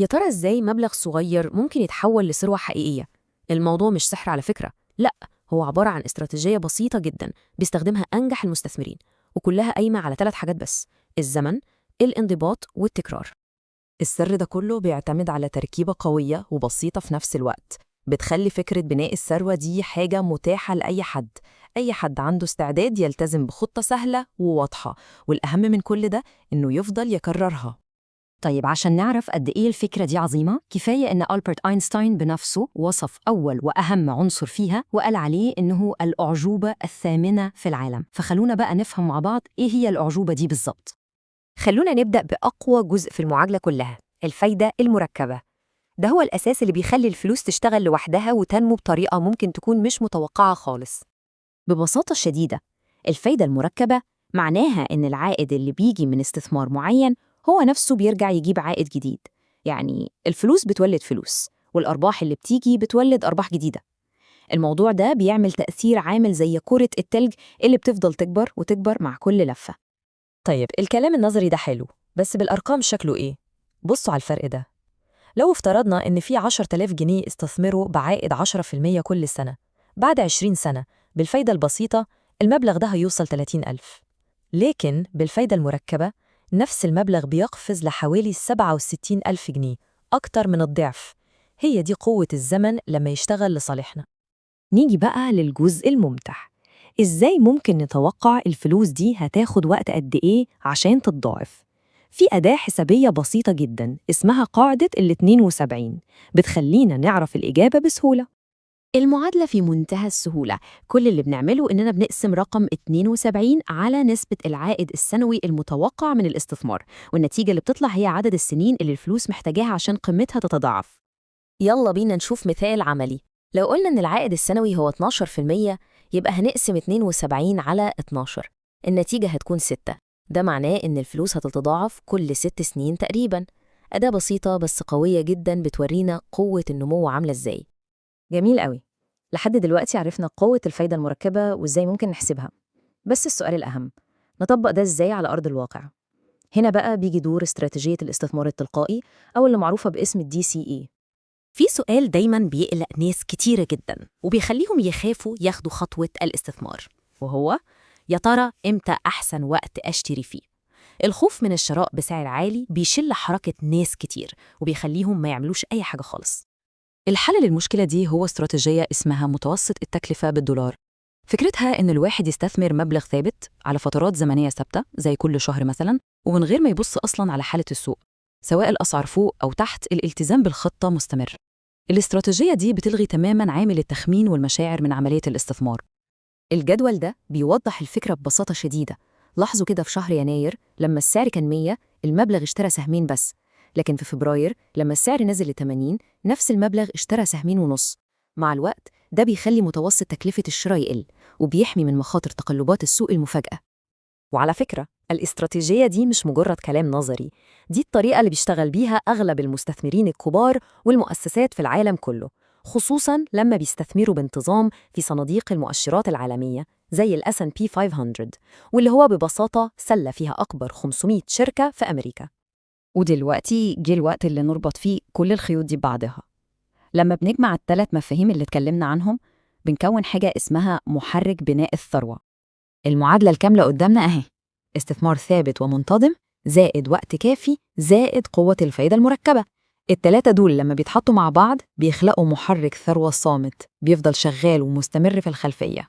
يا ترى إزاي مبلغ صغير ممكن يتحول لثروة حقيقية؟ الموضوع مش سحر على فكرة، لأ، هو عبارة عن استراتيجية بسيطة جدا بيستخدمها أنجح المستثمرين، وكلها قايمة على 3 حاجات بس: الزمن، الانضباط، والتكرار. السر ده كله بيعتمد على تركيبة قوية وبسيطة في نفس الوقت، بتخلي فكرة بناء الثروة دي حاجة متاحة لأي حد. أي حد عنده استعداد يلتزم بخطة سهلة وواضحة، والأهم من كل ده إنه يفضل يكررها. طيب عشان نعرف قد إيه الفكرة دي عظيمة، كفاية إن ألبرت أينشتاين بنفسه وصف أول وأهم عنصر فيها وقال عليه إنه الأعجوبة الثامنة في العالم. فخلونا بقى نفهم مع بعض إيه هي الأعجوبة دي بالظبط. خلونا نبدأ بأقوى جزء في المعادلة كلها، الفايدة المركبة. ده هو الأساس اللي بيخلي الفلوس تشتغل لوحدها وتنمو بطريقة ممكن تكون مش متوقعة خالص. ببساطة شديدة، الفايدة المركبة معناها إن العائد اللي بيجي من استثمار معين هو نفسه بيرجع يجيب عائد جديد. يعني الفلوس بتولد فلوس، والأرباح اللي بتيجي بتولد أرباح جديدة. الموضوع ده بيعمل تأثير عامل زي كرة التلج اللي بتفضل تكبر وتكبر مع كل لفة. طيب الكلام النظري ده حلو، بس بالأرقام شكله إيه؟ بصوا على الفرق ده. لو افترضنا إن في 10,000 جنيه استثمروا بعائد 10% كل سنة، بعد 20 سنة بالفايدة البسيطة المبلغ ده هيوصل 30,000. لكن بالفايدة المركبة نفس المبلغ بيقفز لحوالي 67,000 جنيه، أكتر من الضعف. هي دي قوة الزمن لما يشتغل لصالحنا. نيجي بقى للجزء الممتع. إزاي ممكن نتوقع الفلوس دي هتاخد وقت قد إيه عشان تتضاعف؟ في أداة حسابية بسيطة جداً اسمها قاعدة ال72، بتخلينا نعرف الإجابة بسهولة. المعادلة في منتهى السهولة، كل اللي بنعمله إننا بنقسم رقم 72 على نسبة العائد السنوي المتوقع من الاستثمار، والنتيجة اللي بتطلع هي عدد السنين اللي الفلوس محتاجاها عشان قيمتها تتضاعف. يلا بينا نشوف مثال عملي. لو قلنا إن العائد السنوي هو 12%، يبقى هنقسم 72 على 12، النتيجة هتكون 6. ده معناه إن الفلوس هتتضاعف كل 6 سنين تقريباً. أداة بسيطة بس قوية جداً بتورينا قوة النمو عاملة إزاي. جميل قوي. لحد دلوقتي عرفنا قوة الفايدة المركبة وإزاي ممكن نحسبها، بس السؤال الأهم، نطبق ده إزاي على أرض الواقع؟ هنا بقى بيجي دور استراتيجية الاستثمار التلقائي، أو اللي معروفة باسم DCE. في سؤال دايماً بيقلق ناس كتيرة جداً وبيخليهم يخافوا ياخدوا خطوة الاستثمار، وهو: يا ترى إمتى أحسن وقت أشتري فيه؟ الخوف من الشراء بسعر عالي بيشل حركة ناس كتير وبيخليهم ما يعملوش أي حاجة خالص. الحل للمشكلة دي هو استراتيجية اسمها متوسط التكلفة بالدولار. فكرتها إن الواحد يستثمر مبلغ ثابت على فترات زمنية ثابتة زي كل شهر مثلاً، ومن غير ما يبص أصلاً على حالة السوق، سواء الأسعار فوق أو تحت. الالتزام بالخطة مستمر. الاستراتيجية دي بتلغي تماماً عامل التخمين والمشاعر من عملية الاستثمار. الجدول ده بيوضح الفكرة ببساطة شديدة. لاحظوا كده في شهر يناير لما السعر كان 100 المبلغ اشترى سهمين بس، لكن في فبراير لما السعر نزل ل 80 نفس المبلغ اشترى سهمين ونص. مع الوقت ده بيخلي متوسط تكلفة الشراء يقل، وبيحمي من مخاطر تقلبات السوق المفاجئة. وعلى فكرة، الاستراتيجية دي مش مجرد كلام نظري، دي الطريقة اللي بيشتغل بيها أغلب المستثمرين الكبار والمؤسسات في العالم كله، خصوصاً لما بيستثمروا بانتظام في صناديق المؤشرات العالمية زي ال S&P 500، واللي هو ببساطة سلة فيها أكبر 500 شركة في أمريكا. ودلوقتي جه الوقت اللي نربط فيه كل الخيوط دي ببعضها. لما بنجمع ال3 مفاهيم اللي اتكلمنا عنهم، بنكون حاجة اسمها محرك بناء الثروة. المعادلة الكاملة قدامنا أهي: استثمار ثابت ومنتظم زائد وقت كافي زائد قوة الفايدة المركبة. التلاتة دول لما بيتحطوا مع بعض بيخلقوا محرك ثروة صامت بيفضل شغال ومستمر في الخلفية.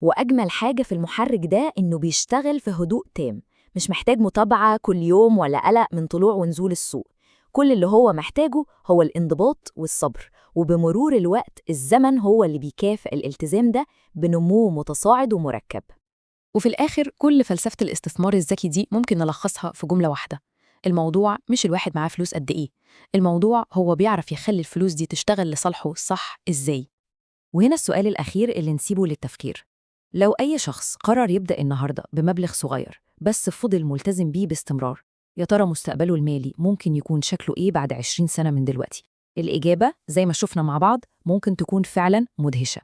وأجمل حاجة في المحرك ده إنه بيشتغل في هدوء تام، مش محتاج متابعة كل يوم ولا قلق من طلوع ونزول السوق. كل اللي هو محتاجه هو الانضباط والصبر، وبمرور الوقت الزمن هو اللي بيكافئ الالتزام ده بنمو متصاعد ومركب. وفي الآخر كل فلسفة الاستثمار الذكي دي ممكن نلخصها في جملة واحدة: الموضوع مش الواحد معاه فلوس قد إيه، الموضوع هو بيعرف يخلي الفلوس دي تشتغل لصالحه صح إزاي. وهنا السؤال الأخير اللي نسيبه للتفكير: لو أي شخص قرر يبدأ النهاردة بمبلغ صغير بس فضل ملتزم بيه باستمرار، يا ترى مستقبله المالي ممكن يكون شكله إيه بعد 20 سنة من دلوقتي؟ الإجابة زي ما شفنا مع بعض ممكن تكون فعلا مدهشة.